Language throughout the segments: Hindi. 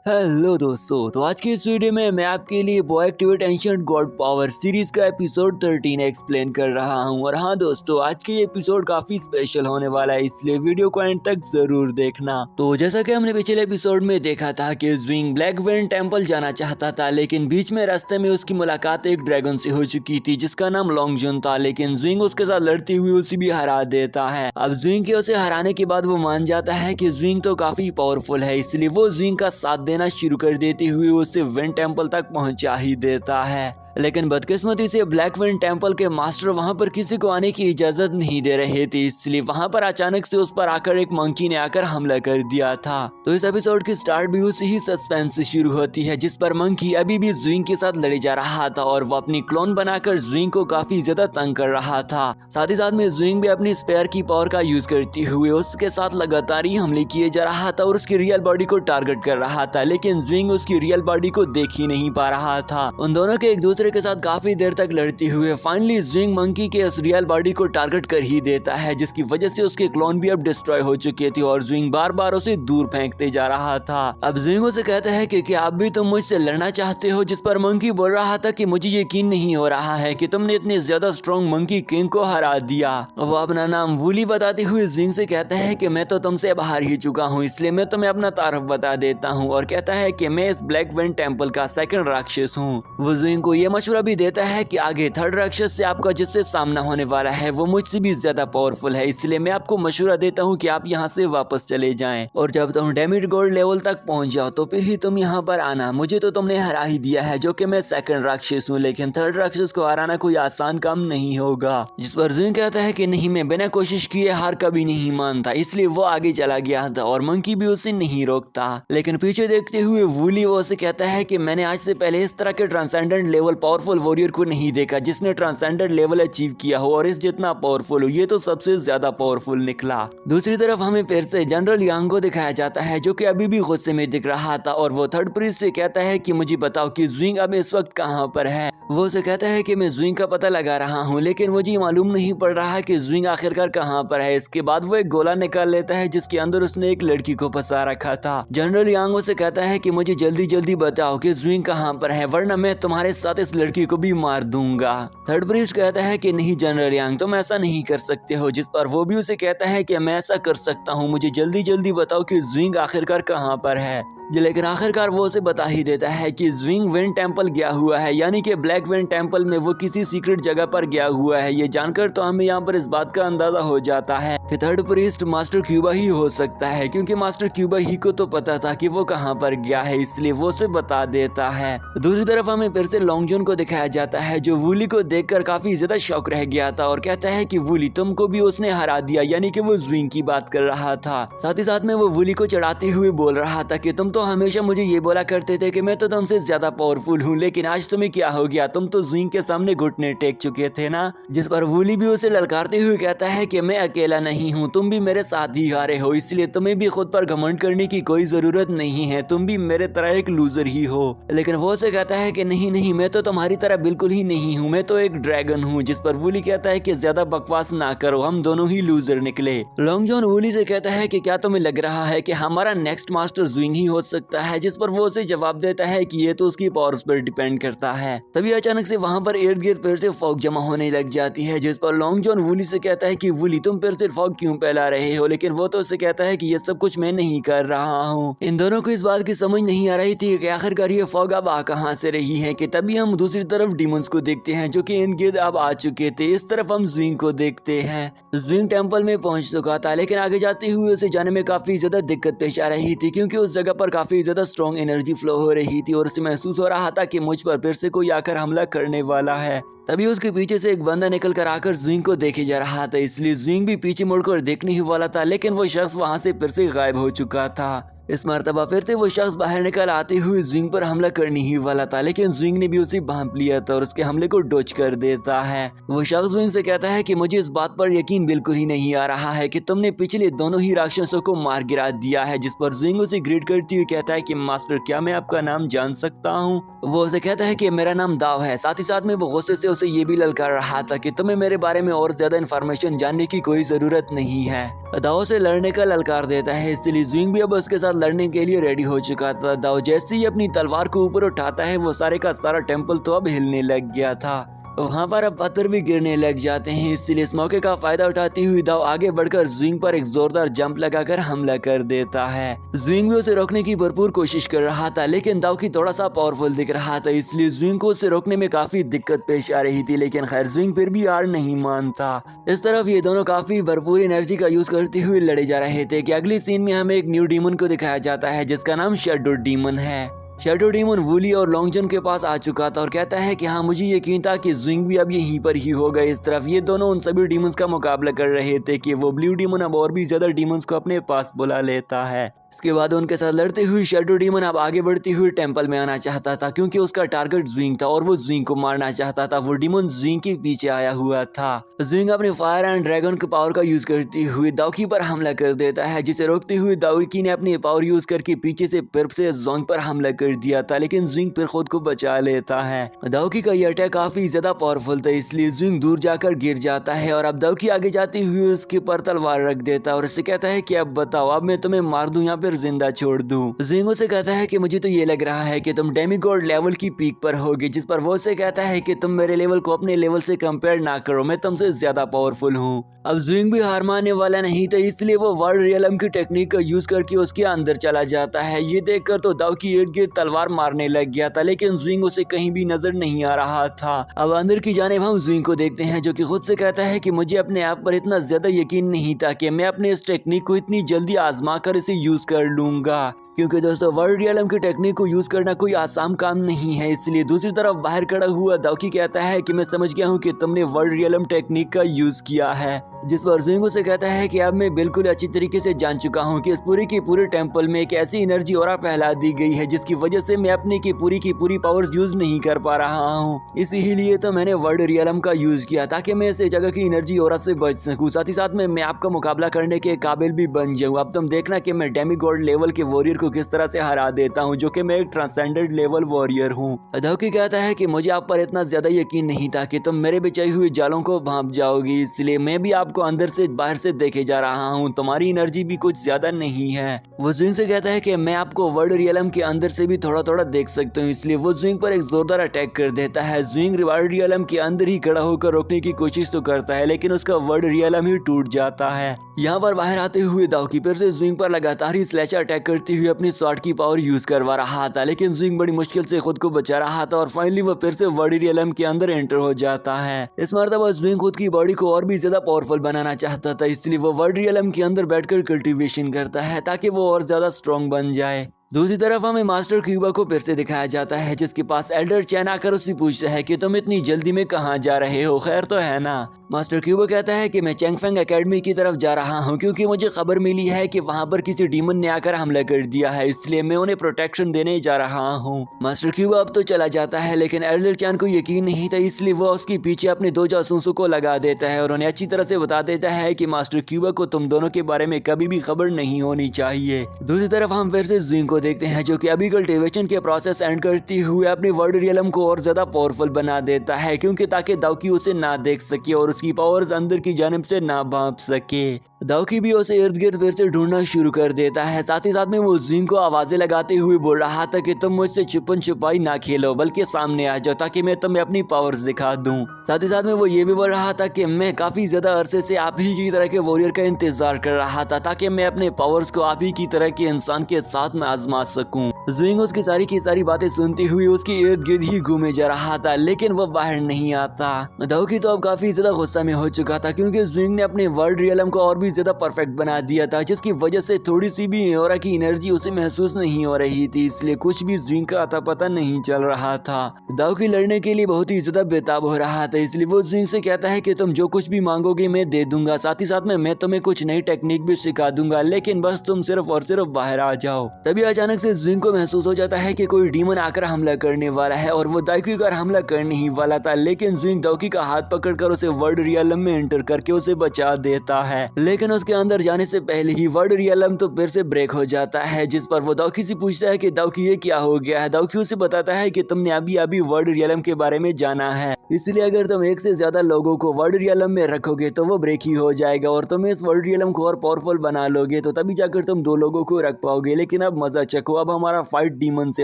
हेलो दोस्तों, तो आज की इस वीडियो में मैं आपके लिए boy activate ancient God power series का एपिसोड 13 एक्सप्लेन कर रहा हूं। और हाँ दोस्तों, आज के एपिसोड काफी स्पेशल होने वाला है, इसलिए वीडियो को एंड तक जरूर देखना। तो जैसा कि हमने पिछले एपिसोड में देखा था कि ज़्विंग ब्लैक वेन टेम्पल जाना चाहता था, लेकिन बीच में रास्ते में उसकी मुलाकात एक ड्रैगन से हो चुकी थी जिसका नाम लॉन्गजॉन था। लेकिन ज़्विंग उसके साथ लड़ती हुई उसे भी हरा देता है। अब ज़्विंग के उसे हराने के बाद वो मान जाता है कि ज़्विंग तो काफी पावरफुल है, इसलिए वो ज़्विंग का साथ देना शुरू कर देते हुए उसे वेन टेम्पल तक पहुंचा ही देता है। लेकिन बदकिस्मती से ब्लैक वेन टेम्पल के मास्टर वहां पर किसी को आने की इजाजत नहीं दे रहे थे, इसलिए वहां पर अचानक से उस पर आकर एक मंकी ने आकर हमला कर दिया था। तो इस एपिसोड की स्टार्ट भी उसी ही सस्पेंस से शुरू होती है, जिस पर मंकी अभी भी ज़्विंग के साथ लड़े जा रहा था और वो अपनी क्लोन बनाकर ज़्विंग को काफी ज्यादा तंग कर रहा था। साथ ही साथ में ज़्विंग भी अपनी स्पेयर की पावर का यूज करते हुए उसके साथ लगातार ही हमले किए जा रहा था और उसकी रियल बॉडी को टारगेट कर रहा था, लेकिन ज़्विंग उसकी रियल बॉडी को देख ही नहीं पा रहा था। उन दोनों के एक दूसरे के साथ काफी देर तक लड़ते हुए फाइनली ज़्विंग मंकी के उस रियल बॉडी को टारगेट कर ही देता है, जिसकी वजह से उसके क्लोन भी अब डिस्ट्रॉय हो चुके थे और ज़्विंग बार बार उसे दूर फेंकते जा रहा था। अब ज़्विंग उसे कहता है कि क्या आप भी तुम मुझसे लड़ना चाहते हो, जिस पर मंकी बोल रहा था कि मुझे यकीन नहीं हो रहा है कि तुमने इतने ज्यादा स्ट्रॉन्ग मंकी किंग को हरा दिया। वो अपना नाम वूली बताते हुए ज़्विंग से कहता है कि मैं तो तुमसे अब हार ही चुका हूँ, इसलिए मैं तुम्हें अपना तारफ बता देता हूँ, और कहता है कि मैं इस ब्लैक वेन टेम्पल का सेकंड राक्षस हूँ। वो ज़्विंग को यह मशवरा भी देता है कि आगे थर्ड राक्षस से आपका जिससे सामना होने वाला है वो मुझसे भी ज्यादा पावरफुल है, इसलिए मैं आपको मशवरा देता हूँ कि आप यहाँ से वापस चले जाएं, और जब तुम डेमिड गोल्ड लेवल तक पहुँच जाओ तो फिर ही तुम यहाँ पर आना। मुझे तो तुमने हरा ही दिया है जो कि मैं सेकंड राक्षस हूँ, लेकिन थर्ड राक्षस को हराना कोई आसान काम नहीं होगा। जिस पर ज़्विंग कहता है कि नहीं, मैं बिना कोशिश किए हार कभी नहीं मानता, इसलिए वो आगे चला गया था और मंकी भी उसे नहीं रोकता। लेकिन पीछे देखते हुए वूली वो उसे कहता है कि मैंने आज से पहले इस तरह के ट्रांसेंडेंट लेवल पावरफुल वॉरियर को नहीं देखा जिसने ट्रांसेंडेंट लेवल अचीव किया हो और इस जितना पावरफुल हो, ये तो सबसे ज्यादा पावरफुल निकला। दूसरी तरफ हमें फिर से जनरल यांग को दिखाया जाता है जो कि अभी भी गुस्से में दिख रहा था, और वो थर्ड प्रीस्ट से कहता है कि मुझे बताओ कि ज़्विंग अब इस वक्त कहाँ पर है। वो उसे कहता है कि मैं ज़्विंग का पता लगा रहा हूँ, लेकिन मुझे मालूम नहीं पड़ रहा कि ज़्विंग आखिरकार कहाँ पर है। इसके बाद वो एक गोला निकाल लेता है जिसके अंदर उसने एक लड़की को फंसा रखा था। जनरल यांग उसे कहता है कि मुझे जल्दी जल्दी बताओ कि ज़्विंग कहाँ पर है, वरना मैं तुम्हारे साथ इस लड़की को भी मार दूंगा। थर्ड प्रीस्ट कहता है कि नहीं जनरल यांग, तुम ऐसा नहीं कर सकते हो, जिस पर वो भी उसे कहता है कि मैं ऐसा कर सकता हूँ, मुझे जल्दी जल्दी बताओ कि ज़्विंग आखिरकार कहाँ पर है। लेकिन आखिरकार वो उसे बता ही देता है कि ज़्विंग वेन टेम्पल गया हुआ है, यानी कि ब्लैक वेन टेम्पल में वो किसी सीक्रेट जगह पर गया हुआ है। ये जानकर तो हमें यहाँ पर इस बात का अंदाजा हो जाता है कि थर्ड प्रीस्ट मास्टर क्यूबा ही हो सकता है, क्योंकि मास्टर क्यूबा ही को तो पता था कि वो कहाँ पर गया है, इसलिए वो उसे बता देता है। दूसरी तरफ हमें फिर से लॉन्गजॉन को दिखाया जाता है जो वूली को देखकर काफी ज्यादा शौक रह गया था और कहता है कि वूली तुमको भी उसने हरा दिया, यानी कि वो ज़्विंग की बात कर रहा था। साथ ही साथ में वो वूली को चढ़ाते हुए बोल रहा था कि तुम तो हमेशा मुझे ये बोला करते थे कि मैं तो तुमसे ज्यादा पावरफुल हूँ, लेकिन आज तुम्हें क्या हो गया, तुम तो ज़्विंग के सामने घुटने टेक चुके थे ना। जिस पर वूली भी उसे ललकारते हुए कहता है कि मैं अकेला नहीं हूँ, तुम भी मेरे साथ ही हारे हो, इसलिए तुम्हें भी खुद पर घमंड करने की कोई जरूरत नहीं है, तुम भी मेरे तरह एक लूजर ही हो। लेकिन वो उसे कहता है कि नहीं नहीं, मैं तो तुम्हारी तरह बिल्कुल ही नहीं हूँ, मैं तो एक ड्रैगन हूँ। जिस पर वूली कहता है कि ज्यादा बकवास ना करो, हम दोनों ही लूजर निकले। लॉन्गजॉन वूली से कहता है कि क्या तुम्हें लग रहा है कि हमारा नेक्स्ट मास्टर ज़्विंग ही हो सकता है, जिस पर वो उसे जवाब देता है कि ये तो उसकी पावर्स पर डिपेंड करता है। तभी अचानक से वहाँ पर इर्द गिर्द फिर से फॉग जमा होने लग जाती है, जिस पर लॉन्गजॉन वूली से कहता है कि वूली तुम फिर से फॉग क्यों फैला रहे हो, लेकिन वो तो उसे कहता है कि ये सब कुछ मैं नहीं कर रहा हूँ। इन दोनों को इस बात की समझ नहीं आ रही थी कि आखिरकार ये फॉग अब आ कहाँ से रही है, कि तभी हम दूसरी तरफ डीमंस को देखते हैं जो कि इर्द गिर्द अब आ चुके थे। इस तरफ हम ज़्विंग को देखते हैं। ज़्विंग टेम्पल में पहुंच चुका था, लेकिन आगे जाते हुए उसे जाने में काफी ज्यादा दिक्कत पेश आ रही थी, क्योंकि उस जगह पर काफी ज्यादा स्ट्रॉन्ग एनर्जी फ्लो हो रही थी और उसे महसूस हो रहा था कि मुझ पर फिर से कोई आकर हमला करने वाला है। तभी उसके पीछे से एक बंदा निकल कर आकर ज़्विंग को देखे जा रहा था, इसलिए ज़्विंग भी पीछे मुड़कर देखने ही वाला था, लेकिन वो शख्स वहां से फिर से गायब हो चुका था। इस मर्तबा फिर से वो शख्स बाहर निकल आते हुए ज़्विंग पर हमला करने ही वाला था, लेकिन ज़्विंग ने भी उसे भांप लिया था और उसके हमले को डॉज कर देता है। वो शख्स ज़्विंग से कहता है कि मुझे इस बात पर यकीन बिल्कुल ही नहीं आ रहा है कि तुमने पिछले दोनों ही राक्षसों को मार गिरा दिया है। जिस पर ज़्विंग उसे ग्रीट करती हुई कहता है कि मास्टर क्या मैं आपका नाम जान सकता हूँ। वो उसे कहता है कि मेरा नाम दाव है। साथ ही साथ में वो गुस्से से उसे ये भी ललकार रहा था कि तुम्हें मेरे बारे में और ज्यादा इन्फॉर्मेशन जानने की कोई जरूरत नहीं है। दाव से लड़ने का ललकार देता है, इसलिए ज़्विंग भी अब उसके साथ लड़ने के लिए रेडी हो चुका था। दाओ जैसे ही अपनी तलवार को ऊपर उठाता है वो सारे का सारा टेम्पल तो अब हिलने लग गया था। वहाँ पर अब पत्थर भी गिरने लग जाते हैं। इसलिए इस मौके का फायदा उठाती हुई दाओ आगे बढ़कर ज़ुइंग पर एक जोरदार जंप लगाकर हमला कर देता है। ज़ुइंग भी उसे रोकने की भरपूर कोशिश कर रहा था, लेकिन दाओ की थोड़ा सा पावरफुल दिख रहा था, इसलिए ज़ुइंग को उसे रोकने में काफी दिक्कत पेश आ रही थी। लेकिन खैर ज़ुइंग फिर भी हार नहीं मानता। इस तरफ ये दोनों काफी भरपूर एनर्जी का यूज करते हुए लड़े जा रहे थे कि अगली सीन में हमें एक न्यू डीमन को दिखाया जाता है जिसका नाम शैडो डीमन है। शैडो डीमन वूली और लॉन्गजन के पास आ चुका था और कहता है कि हाँ, मुझे यकीन था कि ज़ुइंग भी अब यहीं पर ही होगा। इस तरफ ये दोनों उन सभी डीमंस का मुकाबला कर रहे थे कि वो ब्लू डीमन अब और भी ज्यादा डीमंस को अपने पास बुला लेता है। इसके बाद उनके साथ लड़ते हुए शैडो डीमन अब आगे बढ़ती हुई टेंपल में आना चाहता था क्योंकि उसका टारगेट ज़ुइंग था और वो ज़ुइंग को मारना चाहता था। वो डीमन ज़ुइंग के पीछे आया हुआ था। ज़ुइंग अपने फायर एंड ड्रैगन के पावर का यूज करते हुए दाओकी पर हमला कर देता है, जिसे रोकते हुए दाओकी ने अपनी पावर यूज करके पीछे से पिर्प से ज़ुइंग पर हमला कर दिया था, लेकिन ज़ुइंग फिर खुद को बचा लेता है। दाओकी का यह अटैक काफी ज्यादा पावरफुल था, इसलिए ज़ुइंग दूर जाकर गिर जाता है और अब दाओकी आगे जाते हुए उसके पर तलवार रख देता है और उससे कहता है कि अब बताओ, अब मैं तुम्हें मार दूं या फिर जिंदा छोड़ दूं। ज़ुइंग उसे कहता है कि मुझे तो ये लग रहा है कि तुम डेमीगॉड लेवल की पीक पर होगे, जिस पर वो उसे कहता है कि तुम मेरे लेवल को अपने लेवल से कंपेयर ना करो, मैं तुमसे ज्यादा पावरफुल हूँ। अब ज़ुइंग भी हार मानने वाला नहीं था, इसलिए वो वर्ल्ड रियलम की टेक्निक का यूज करके उसके अंदर चला जाता है। ये देखकर तो दाओकी इर्द गिर्द तलवार मारने लग गया था, लेकिन ज़ुइंग उसे कहीं भी नजर नहीं आ रहा था। अब अंदर की जानिब हम ज़ुइंग को देखते हैं जो कि खुद से कहता है कि मुझे अपने आप पर इतना ज्यादा यकीन नहीं था कि मैं अपने इस टेक्निक को इतनी जल्दी आजमा कर इसे यूज कर लूंगा, क्योंकि दोस्तों वर्ल्ड रियलम की टेक्निक को यूज करना कोई आसान काम नहीं है। इसलिए दूसरी तरफ बाहर खड़ा हुआ दाओकी कहता है कि मैं समझ गया हूँ कि तुमने वर्ल्ड रियलम टेक्निक का यूज किया है, जिस पर ज़ुइंग उसे कहता है कि अब मैं बिल्कुल अच्छी तरीके से जान चुका हूँ कि इस पूरे की पूरे टेम्पल में एक ऐसी एनर्जी ऑरा फैला दी गई है जिसकी वजह से मैं अपने की पूरी पावर्स यूज नहीं कर पा रहा हूँ। इसीलिए तो मैंने वर्ल्ड रियलम का यूज किया ताकि मैं इस जगह की एनर्जी ऑरा से बच सकूँ, साथ ही साथ में मैं आपका मुकाबला करने के काबिल भी बन जाऊँ। अब तुम देखना कि मैं डेमीगॉड लेवल के वॉरियर को किस तरह से हरा देता हूँ, जो कि मैं एक ट्रांसेंडेंट लेवल वॉरियर हूँ। दाओकी कहता है कि मुझे आप पर इतना ज्यादा यकीन नहीं था कि तुम मेरे बिछाई हुई जालों को भांप जाओगी, इसलिए मैं भी आपको अंदर से बाहर से देखे जा रहा हूँ, तुम्हारी एनर्जी भी कुछ ज्यादा नहीं है। वो ज़ुइंग से कहता है कि मैं आपको वर्ल्ड रियलम के अंदर से भी थोड़ा थोड़ा देख सकता हूँ, इसलिए वो ज़ुइंग पर एक जोरदार अटैक कर देता है। ज़ुइंग वर्ल्ड रियलम के अंदर ही खड़ा होकर रोकने की कोशिश तो करता है, लेकिन उसका वर्ल्ड रियलम ही टूट जाता है। यहाँ पर बाहर आते हुए दाओकी फिर से ज़ुइंग पर लगातार ही स्लैश अटैक करती हुई अपनी स्वॉर्ड की पावर यूज करवा रहा था, लेकिन ज़ुइंग बड़ी मुश्किल से खुद को बचा रहा था और फाइनली वो फिर से वर्ल्ड रियलम के अंदर एंटर हो जाता है। इस मर्तबा ज़ुइंग खुद की बॉडी को और भी ज्यादा पावरफुल बनाना चाहता था, इसलिए वो वर्ल्ड रियलम के अंदर बैठकर कल्टीवेशन करता है ताकि वो और ज्यादा स्ट्रॉन्ग बन जाए। दूसरी तरफ हमें मास्टर क्यूबा को फिर से दिखाया जाता है, जिसके पास एल्डर चैन आकर उससे पूछता है कि तुम इतनी जल्दी में कहाँ जा रहे हो, खैर तो है ना। मास्टर क्यूबा कहता है कि मैं चैंगफेंग एकेडमी की तरफ जा रहा हूँ क्योंकि मुझे खबर मिली है कि वहाँ पर किसी डीमन ने आकर हमला कर दिया है, इसलिए मैं उन्हें प्रोटेक्शन देने जा रहा हूँ। मास्टर क्यूबा अब तो चला जाता है, लेकिन एल्डर चैन को यकीन नहीं था, इसलिए वो उसके पीछे अपने दो जासूसों को लगा देता है और उन्हें अच्छी तरह से बता देता है कि मास्टर क्यूबा को तुम दोनों के बारे में कभी भी खबर नहीं होनी चाहिए। दूसरी तरफ हम फिर से ज़ुइंग को देखते हैं जो कि अभी कल्टीवेशन के प्रोसेस एंड करते हुए अपने वर्ल्ड रियलम को और ज्यादा पावरफुल बना देता है, क्योंकि ताकि दाओकी उसे ना देख सके और उसकी पावर्स अंदर की जानिब से ना भांप सके। दाओकी भी उसे इर्द गिर्द फिर से ढूंढना शुरू कर देता है। साथ ही साथ में वो ज़ुइंग को आवाजें लगाते हुए बोल रहा था कि तुम मुझसे छुपन छुपाई ना खेलो, बल्कि सामने आ जाओ ताकि मैं तुम्हें अपनी पावर्स दिखा दूं। साथ ही साथ में वो ये भी बोल रहा था कि मैं काफी ज्यादा अरसे से आप ही की तरह के वॉरियर का इंतजार कर रहा था ताकि मैं अपने पावर्स को आप ही की तरह के इंसान के साथ में आजमा सकूं। ज़ुइंग उसकी सारी की सारी बातें सुनती हुई उसके इर्द गिर्द ही घूमे जा रहा था, लेकिन वो बाहर नहीं आता। दाओकी तो अब काफी ज्यादा गुस्सा में हो चुका था क्योंकि ज़ुइंग ने अपने वर्ल्ड रियलम को और भी ज्यादा परफेक्ट बना दिया था, जिसकी वजह से थोड़ी सी भी ऑरा की एनर्जी उसे महसूस नहीं हो रही थी, इसलिए कुछ भी ज़ुइंग का अता पता नहीं चल रहा था। दाओकी लड़ने के लिए बहुत ही ज्यादा बेताब हो रहा था, इसलिए वो ज़ुइंग से कहता है कि तुम जो कुछ भी मांगोगे मैं दे दूंगा, साथ ही साथ में मैं तुम्हें कुछ नई टेक्निक भी सिखा दूंगा, लेकिन बस तुम सिर्फ और सिर्फ बाहर आ जाओ। तभी अचानक से ज़ुइंग को महसूस हो जाता है कि कोई डीमन आकर हमला करने वाला है और वो दाउकी पर हमला करने ही वाला था, लेकिन ज़ुइंग दाउकी का हाथ पकड़कर उसे वर्ल्ड रियलम में एंटर करके उसे बचा देता है। लेकिन उसके अंदर जाने से पहले ही वर्ल्ड रियलम तो फिर से ब्रेक हो जाता है, जिस पर वो दाउकी से पूछता है कि दाउकी ये क्या हो गया है। दाउकी उसे बताता है कि तुमने अभी वर्ल्ड रियलम के बारे में जाना है, इसलिए अगर तुम एक से ज्यादा लोगों को वर्ल्ड रियलम में रखोगे तो वो ब्रेक ही हो जाएगा और तुम इस वर्ल्ड रियलम को और पावरफुल बना लोगे तो तभी जाकर तुम 2 लोगों को रख पाओगे। लेकिन अब मजा चखो, अब हमारा फाइट डीमन से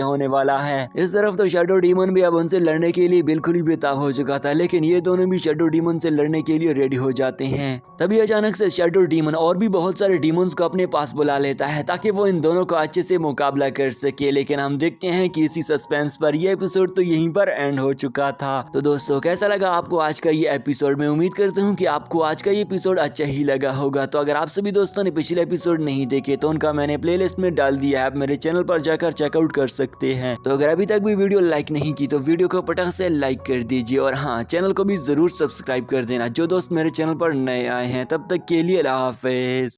होने वाला है। इस तरफ तो शैडो डीमन भी अब उनसे लड़ने के लिए बिल्कुल ही बेताब हो चुका था, लेकिन ये दोनों भी शैडो डीमन से लड़ने के लिए रेडी हो जाते हैं। तभी अचानक से शैडो डीमन और भी बहुत सारे डीमंस को अपने पास बुला लेता है ताकि वो इन दोनों का अच्छे से मुकाबला कर सके। लेकिन हम देखते हैं कि इसी सस्पेंस पर यह एपिसोड तो यहीं पर एंड हो चुका था। तो दोस्तों कैसा लगा आपको आज का ये एपिसोड? मैं उम्मीद करता हूँ कि आपको आज का ये एपिसोड अच्छा ही लगा होगा। तो अगर आप सभी दोस्तों ने पिछले एपिसोड नहीं देखे तो उनका मैंने प्लेलिस्ट में डाल दिया है, आप मेरे चैनल पर जाकर चेकआउट कर सकते हैं। तो अगर अभी तक भी वीडियो लाइक नहीं की तो वीडियो को पटाख से लाइक कर दीजिए और हाँ, चैनल को भी जरूर सब्सक्राइब कर देना जो दोस्त मेरे चैनल पर नए आए हैं। तब तक के लिए अल्लाह हाफिज।